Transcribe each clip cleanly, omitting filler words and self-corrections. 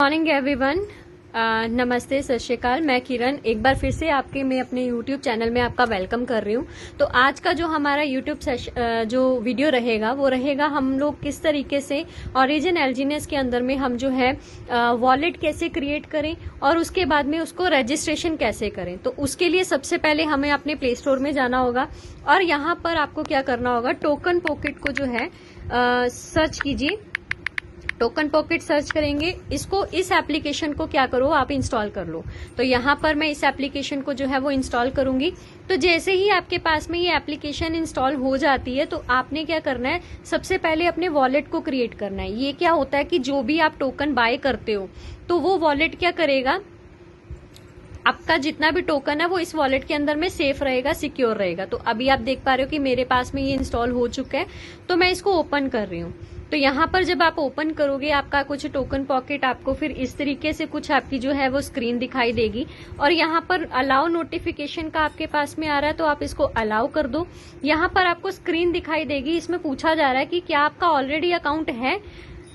Morning everyone. नमस्ते, सत श्री अकाल। मैं किरण एक बार फिर से मैं अपने यूट्यूब चैनल में आपका वेलकम कर रही हूँ। तो आज का जो हमारा यूट्यूब जो वीडियो रहेगा वो रहेगा हम लोग किस तरीके से ओरिजिन एलजीनेस के अंदर में हम जो है वॉलेट कैसे क्रिएट करें और उसके बाद में उसको रजिस्ट्रेशन कैसे करें। तो उसके लिए सबसे पहले हमें अपने प्ले स्टोर में जाना होगा और यहाँ पर आपको क्या करना होगा, टोकन पॉकेट को जो है सर्च कीजिए। टोकन पॉकेट सर्च करेंगे, इसको इस एप्लीकेशन को क्या करो आप इंस्टॉल कर लो। तो यहाँ पर मैं इस एप्लीकेशन को जो है वो इंस्टॉल करूंगी। तो जैसे ही आपके पास में ये एप्लीकेशन इंस्टॉल हो जाती है तो आपने क्या करना है, सबसे पहले अपने वॉलेट को क्रिएट करना है। ये क्या होता है कि जो भी आप टोकन बाय करते हो तो वो वॉलेट क्या करेगा, आपका जितना भी टोकन है वो इस वॉलेट के अंदर में सेफ रहेगा, सिक्योर रहेगा। तो अभी आप देख पा रहे हो कि मेरे पास में ये इंस्टॉल हो चुका है। तो मैं इसको ओपन कर रही हूँ। तो यहाँ पर जब आप ओपन करोगे आपका कुछ टोकन पॉकेट आपको फिर इस तरीके से कुछ आपकी जो है वो स्क्रीन दिखाई देगी और यहाँ पर अलाउ नोटिफिकेशन का आपके पास में आ रहा है तो आप इसको अलाउ कर दो। यहाँ पर आपको स्क्रीन दिखाई देगी, इसमें पूछा जा रहा है कि क्या आपका ऑलरेडी अकाउंट है।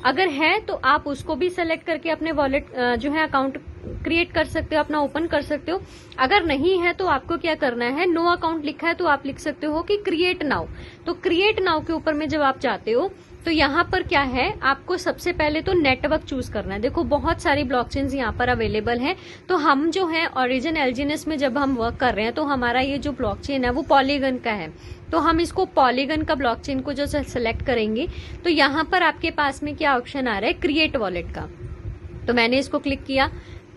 अगर है तो आप उसको भी सेलेक्ट करके अपने वॉलेट जो है अकाउंट क्रिएट कर सकते हो, अपना ओपन कर सकते हो। अगर नहीं है तो आपको क्या करना है, नो अकाउंट लिखा है तो आप लिख सकते हो कि क्रिएट नाउ। तो क्रिएट नाउ के ऊपर में जब आप जाते हो तो यहाँ पर क्या है, आपको सबसे पहले तो नेटवर्क चूज करना है। देखो बहुत सारी ब्लॉकचेन्स यहाँ पर अवेलेबल है। तो हम जो है ओरिजिन एलजीनेस में जब हम वर्क कर रहे हैं तो हमारा ये जो ब्लॉकचेन है वो पॉलीगन का है। तो हम इसको पॉलीगन का ब्लॉकचेन को जो सेलेक्ट करेंगे तो यहाँ पर आपके पास में क्या ऑप्शन आ रहा है, क्रिएट वॉलेट का। तो मैंने इसको क्लिक किया।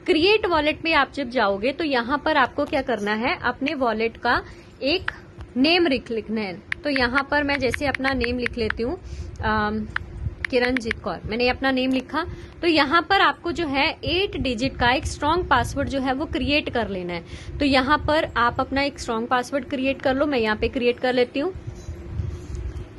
क्रिएट वॉलेट में आप जब जाओगे तो यहाँ पर आपको क्या करना है, अपने वॉलेट का एक नेम लिखना है। तो यहाँ पर मैं जैसे अपना नेम लिख लेती हूँ, किरणजीत कौर। मैंने अपना नेम लिखा। तो यहाँ पर आपको जो है 8 डिजिट का एक स्ट्रॉन्ग पासवर्ड जो है वो क्रिएट कर लेना है। तो यहाँ पर आप अपना एक स्ट्रॉन्ग पासवर्ड क्रिएट कर लो। मैं यहाँ पे क्रिएट कर लेती हूँ।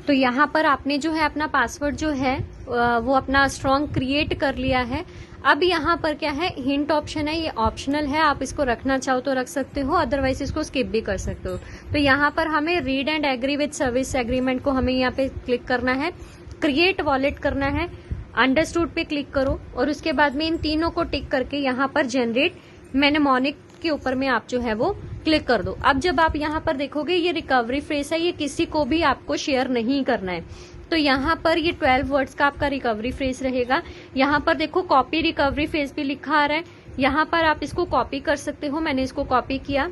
तो यहाँ पर आपने जो है अपना पासवर्ड जो है वो अपना स्ट्रॉन्ग क्रिएट कर लिया है। अब यहाँ पर क्या है, हिंट ऑप्शन है, ये ऑप्शनल है, आप इसको रखना चाहो तो रख सकते हो, अदरवाइज इसको स्किप भी कर सकते हो। तो यहाँ पर हमें read and agree with service agreement को हमें यहाँ पे क्लिक करना है, क्रिएट वॉलेट करना है, अंडरस्टूड पे क्लिक करो और उसके बाद में इन तीनों को टिक करके यहाँ पर जनरेट मेनेमोनिक के ऊपर में आप जो है वो क्लिक कर दो। अब जब आप यहाँ पर देखोगे ये रिकवरी फ्रेज है, ये किसी को भी आपको शेयर नहीं करना है। तो यहाँ पर ये 12 वर्ड्स का आपका रिकवरी फ्रेज रहेगा। यहाँ पर देखो कॉपी रिकवरी फ्रेज भी लिखा आ रहा है, यहाँ पर आप इसको कॉपी कर सकते हो। मैंने इसको कॉपी किया।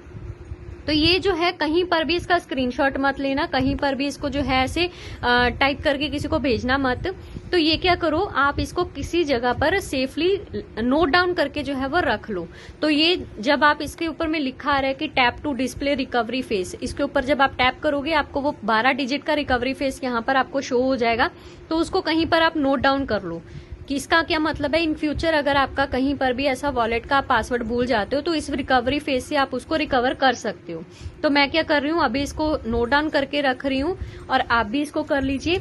तो ये जो है कहीं पर भी इसका स्क्रीनशॉट मत लेना, कहीं पर भी इसको जो है ऐसे टाइप करके किसी को भेजना मत। तो ये क्या करो, आप इसको किसी जगह पर सेफली नोट डाउन करके जो है वो रख लो। तो ये जब आप इसके ऊपर में लिखा आ रहा है कि tap to display recovery phrase, इसके ऊपर जब आप टैप करोगे आपको वो 12 डिजिट का रिकवरी फेस यहाँ पर आपको शो हो जाएगा। तो उसको कहीं पर आप नोट डाउन कर लो कि इसका क्या मतलब है। इन फ्यूचर अगर आपका कहीं पर भी ऐसा वॉलेट का पासवर्ड भूल जाते हो तो इस रिकवरी फेज से आप उसको रिकवर कर सकते हो। तो मैं क्या कर रही हूँ, अभी इसको नोट डाउन करके रख रही हूँ और आप भी इसको कर लीजिए।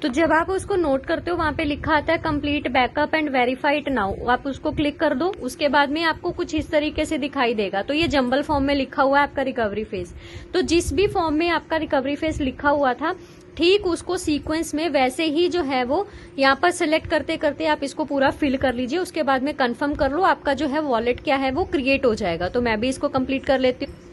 तो जब आप उसको नोट करते हो वहां पे लिखा आता है complete backup and verified now, आप उसको क्लिक कर दो। उसके बाद में आपको कुछ इस तरीके से दिखाई देगा। तो ये जंबल फॉर्म में लिखा हुआ है आपका रिकवरी फेज। तो जिस भी फॉर्म में आपका रिकवरी फेज लिखा हुआ था ठीक उसको सीक्वेंस में वैसे ही जो है वो यहाँ पर सिलेक्ट करते करते आप इसको पूरा फिल कर लीजिए। उसके बाद में कंफर्म कर लो, आपका जो है वॉलेट क्या है वो क्रिएट हो जाएगा। तो मैं भी इसको कंप्लीट कर लेती हूँ।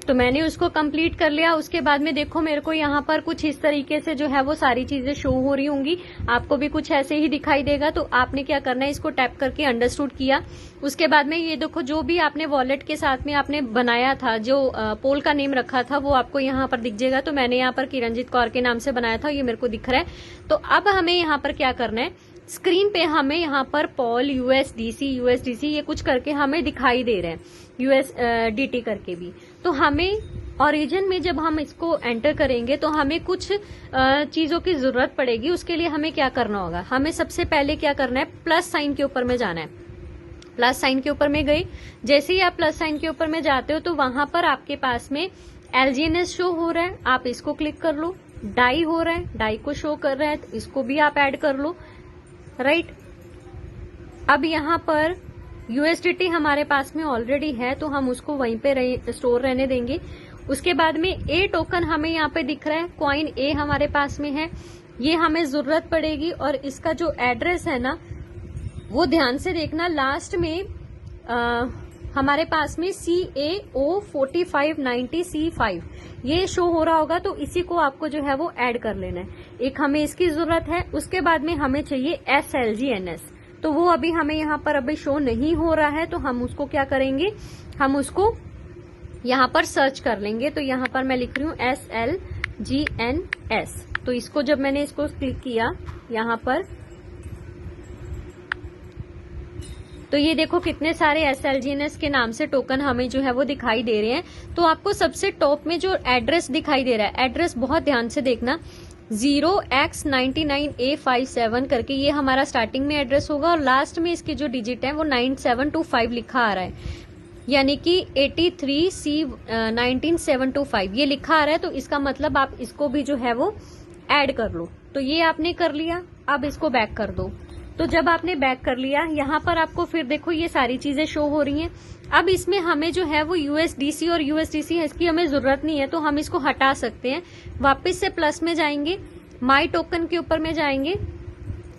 तो मैंने उसको कंप्लीट कर लिया। उसके बाद में देखो मेरे को यहाँ पर कुछ इस तरीके से जो है वो सारी चीजें शो हो रही होंगी, आपको भी कुछ ऐसे ही दिखाई देगा। तो आपने क्या करना है, इसको टैप करके अंडरस्टूड किया। उसके बाद में ये देखो जो भी आपने वॉलेट के साथ में आपने बनाया था, जो पोल का नेम रखा था वो आपको यहाँ पर दिख जाएगा। तो मैंने यहाँ पर किरणजीत कौर के नाम से बनाया था, ये मेरे को दिख रहा है। तो अब हमें यहाँ पर क्या करना है, स्क्रीन पे हमें यहाँ पर पॉल यूएसडीसी ये कुछ करके हमें दिखाई दे रहे हैं, यूएसडीटी करके भी। तो हमें ओरिजिन में जब हम इसको एंटर करेंगे तो हमें कुछ चीजों की जरूरत पड़ेगी। उसके लिए हमें क्या करना होगा, हमें सबसे पहले क्या करना है, प्लस साइन के ऊपर में जाना है। प्लस साइन के ऊपर में गए, जैसे ही आप प्लस साइन के ऊपर में जाते हो तो वहां पर आपके पास में एलजीएनएस शो हो रहा है, आप इसको क्लिक कर लो। डाई हो रहा है, डाई को शो कर रहा है, तो इसको भी आप ऐड कर लो। राइट, अब यहाँ पर यूएसडीटी हमारे पास में ऑलरेडी है तो हम उसको वहीं पे स्टोर रहने देंगे। उसके बाद में ए टोकन हमें यहाँ पे दिख रहा है, कॉइन ए हमारे पास में है। ये हमें जरूरत पड़ेगी। और इसका जो एड्रेस है ना वो ध्यान से देखना, लास्ट में हमारे पास में CAO 4590 C5 ये शो हो रहा होगा, तो इसी को आपको जो है वो ऐड कर लेना है। एक हमें इसकी जरूरत है। उसके बाद में हमें चाहिए SLGNS, तो वो अभी हमें यहाँ पर अभी शो नहीं हो रहा है, तो हम उसको क्या करेंगे, हम उसको यहाँ पर सर्च कर लेंगे। तो यहाँ पर मैं लिख रही हूँ SLGNS। तो इसको जब मैंने इसको क्लिक किया यहाँ पर, तो ये देखो कितने सारे SLGNS के नाम से टोकन हमें जो है वो दिखाई दे रहे हैं। तो आपको सबसे टॉप में जो एड्रेस दिखाई दे रहा है, एड्रेस बहुत ध्यान से देखना, 0x99A57 करके ये हमारा स्टार्टिंग में एड्रेस होगा, और लास्ट में इसकी जो डिजिट है वो 9725 लिखा आ रहा है, यानी कि 83C19725 ये लिखा आ रहा है। तो इसका मतलब आप इसको भी जो है वो ऐड कर लो। तो ये आपने कर लिया। अब इसको बैक कर दो। तो जब आपने बैक कर लिया, यहाँ पर आपको फिर देखो ये सारी चीजें शो हो रही हैं। अब इसमें हमें जो है वो USDC और USDC है, इसकी हमें जरूरत नहीं है, तो हम इसको हटा सकते हैं। वापस से प्लस में जाएंगे, माई टोकन के ऊपर में जाएंगे,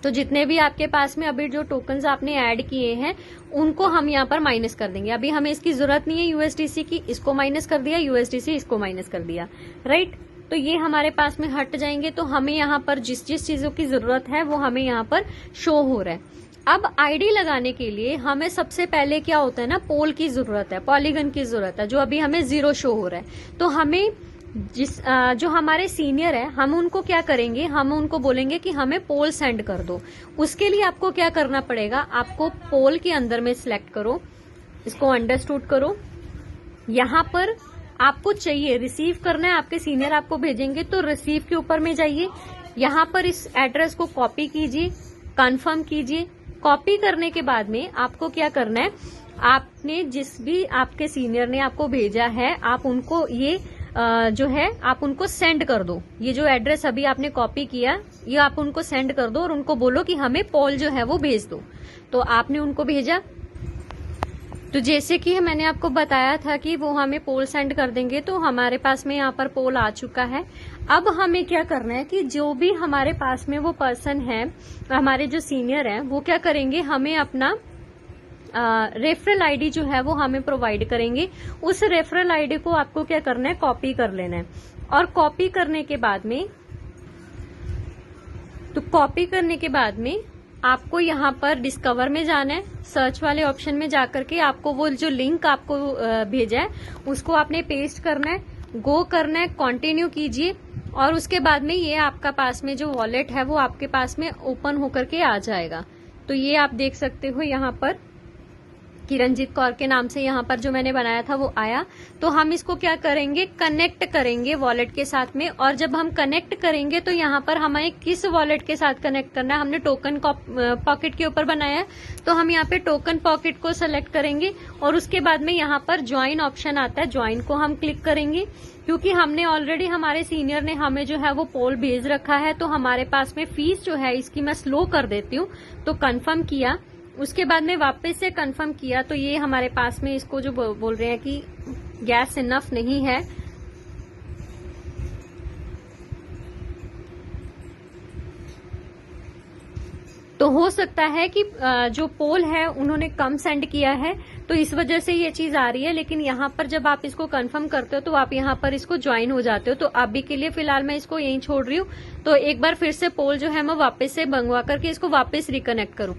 तो जितने भी आपके पास में अभी जो टोकन्स आपने ऐड किए हैं उनको हम यहाँ पर माइनस कर देंगे। अभी हमें इसकी जरूरत नहीं है USDC की, इसको माइनस कर दिया, USDC इसको माइनस कर दिया, राइट। तो ये हमारे पास में हट जाएंगे। तो हमें यहाँ पर जिस जिस चीजों की जरूरत है वो हमें यहाँ पर शो हो रहा है। अब आईडी लगाने के लिए हमें सबसे पहले क्या होता है ना, पोल की जरूरत है, पॉलीगन की जरूरत है, जो अभी हमें 0 शो हो रहा है। तो हमें जो हमारे सीनियर है हम उनको क्या करेंगे, हम उनको बोलेंगे कि हमें पोल सेंड कर दो। उसके लिए आपको क्या करना पड़ेगा, आपको पोल के अंदर में सिलेक्ट करो, इसको अंडरस्टूड करो। यहाँ पर आपको चाहिए रिसीव करना है, आपके सीनियर आपको भेजेंगे, तो रिसीव के ऊपर में जाइए। यहाँ पर इस एड्रेस को कॉपी कीजिए, कंफर्म कीजिए। कॉपी करने के बाद में आपको क्या करना है, आपने जिस भी आपके सीनियर ने आपको भेजा है आप उनको ये जो है आप उनको सेंड कर दो। ये जो एड्रेस अभी आपने कॉपी किया ये आप उनको सेंड कर दो और उनको बोलो कि हमें पोल जो है वो भेज दो। तो आपने उनको भेजा, तो जैसे कि मैंने आपको बताया था कि वो हमें पोल सेंड कर देंगे, तो हमारे पास में यहाँ पर पोल आ चुका है। अब हमें क्या करना है कि जो भी हमारे पास में वो पर्सन है, हमारे जो सीनियर हैं, वो क्या करेंगे, हमें अपना रेफरल आईडी जो है वो हमें प्रोवाइड करेंगे। उस रेफरल आईडी को आपको क्या करना है, कॉपी कर लेना है। और कॉपी करने के बाद में आपको यहाँ पर डिस्कवर में जाना है, सर्च वाले ऑप्शन में जाकर के आपको वो जो लिंक आपको भेजा है उसको आपने पेस्ट करना है, गो करना है, कंटिन्यू कीजिए। और उसके बाद में ये आपका पास में जो वॉलेट है वो आपके पास में ओपन होकर के आ जाएगा। तो ये आप देख सकते हो यहाँ पर किरणजीत कौर के नाम से यहाँ पर जो मैंने बनाया था वो आया। तो हम इसको क्या करेंगे, कनेक्ट करेंगे वॉलेट के साथ में। और जब हम कनेक्ट करेंगे तो यहाँ पर हमें किस वॉलेट के साथ कनेक्ट करना है, हमने टोकन पॉकेट के ऊपर बनाया है, तो हम यहाँ पे टोकन पॉकेट को सेलेक्ट करेंगे। और उसके बाद में यहाँ पर ज्वाइन ऑप्शन आता है, ज्वाइन को हम क्लिक करेंगे। क्योंकि हमने ऑलरेडी, हमारे सीनियर ने हमें जो है वो पोल भेज रखा है, तो हमारे पास में फीस जो है इसकी मैं स्लो कर देती हूँ। तो कंफर्म किया, उसके बाद में वापस से कंफर्म किया, तो ये हमारे पास में इसको जो बोल रहे हैं कि गैस इनफ नहीं है। तो हो सकता है कि जो पोल है उन्होंने कम सेंड किया है, तो इस वजह से ये चीज आ रही है। लेकिन यहाँ पर जब आप इसको कंफर्म करते हो तो आप यहाँ पर इसको ज्वाइन हो जाते हो। तो अभी के लिए फिलहाल मैं इसको यहीं छोड़ रही हूँ। तो एक बार फिर से पोल जो है मैं वापस से मंगवा करके इसको वापस रिकनेक्ट करूँ।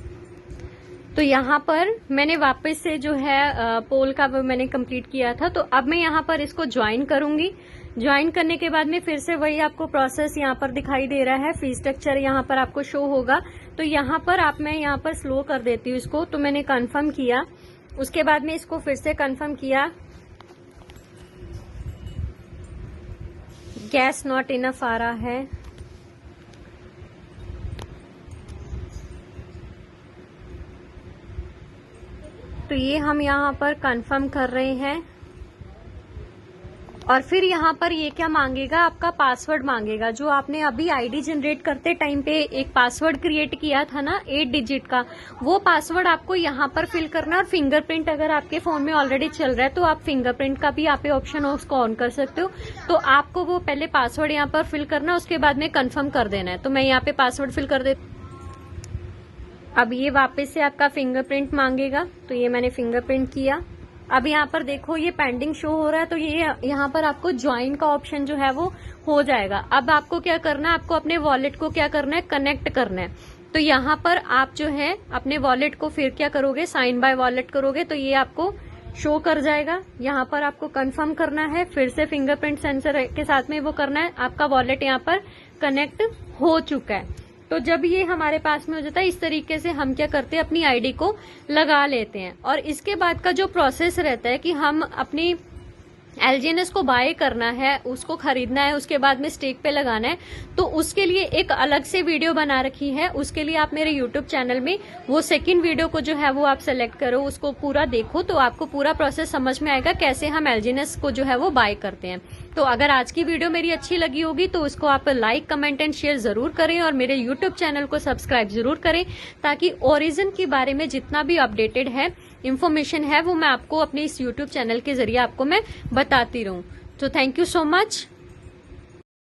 तो यहाँ पर मैंने वापस से जो है पोल का मैंने कंप्लीट किया था। तो अब मैं यहाँ पर इसको ज्वाइन करूंगी। ज्वाइन करने के बाद में फिर से वही आपको प्रोसेस यहाँ पर दिखाई दे रहा है, फी स्ट्रक्चर यहाँ पर आपको शो होगा। तो यहाँ पर मैं यहाँ पर स्लो कर देती हूँ इसको। तो मैंने कंफर्म किया, उसके बाद में इसको फिर से कंफर्म किया, गैस नॉट इनफ आ रहा है। तो ये हम यहाँ पर कंफर्म कर रहे हैं और फिर यहाँ पर ये क्या मांगेगा, आपका पासवर्ड मांगेगा। जो आपने अभी आईडी जनरेट करते टाइम पे एक पासवर्ड क्रिएट किया था ना 8 डिजिट का, वो पासवर्ड आपको यहाँ पर फिल करना है। और फिंगरप्रिंट अगर आपके फोन में ऑलरेडी चल रहा है तो आप फिंगरप्रिंट का भी यहाँ पे ऑप्शन हो, उसको ऑन कर सकते हो। तो आपको वो पहले पासवर्ड यहाँ पर फिल करना, उसके बाद में कंफर्म कर देना है। तो मैं यहाँ पे पासवर्ड फिल कर देती। अब ये वापस से आपका फिंगरप्रिंट मांगेगा, तो ये मैंने फिंगरप्रिंट किया। अब यहाँ पर देखो ये पेंडिंग शो हो रहा है, तो ये यहाँ पर आपको ज्वाइन का ऑप्शन जो है वो हो जाएगा। अब आपको क्या करना है, आपको अपने वॉलेट को क्या करना है, कनेक्ट करना है। तो यहाँ पर आप जो है अपने वॉलेट को फिर क्या करोगे, साइन बाय वॉलेट करोगे, तो ये आपको शो कर जाएगा। यहाँ पर आपको कंफर्म करना है, फिर से फिंगरप्रिंट सेंसर के साथ में वो करना है। आपका वॉलेट यहाँ पर कनेक्ट हो चुका है। तो जब ये हमारे पास में हो जाता है, इस तरीके से हम क्या करते हैं, अपनी आईडी को लगा लेते हैं। और इसके बाद का जो प्रोसेस रहता है कि हम अपनी LGNS को बाय करना है, उसको खरीदना है, उसके बाद में स्टेक पे लगाना है, तो उसके लिए एक अलग से वीडियो बना रखी है। उसके लिए आप मेरे YouTube चैनल में वो सेकंड वीडियो को जो है वो आप सेलेक्ट करो, उसको पूरा देखो, तो आपको पूरा प्रोसेस समझ में आएगा कैसे हम LGNS को जो है वो बाय करते हैं। तो अगर आज की वीडियो मेरी अच्छी लगी होगी तो उसको आप लाइक, कमेंट एंड शेयर जरूर करें और मेरे YouTube चैनल को सब्सक्राइब जरूर करें, ताकि ओरिजिन के बारे में जितना भी अपडेटेड है इंफॉर्मेशन है वो मैं आपको अपने इस YouTube चैनल के जरिए आपको मैं बताती रहूं। तो थैंक यू सो मच।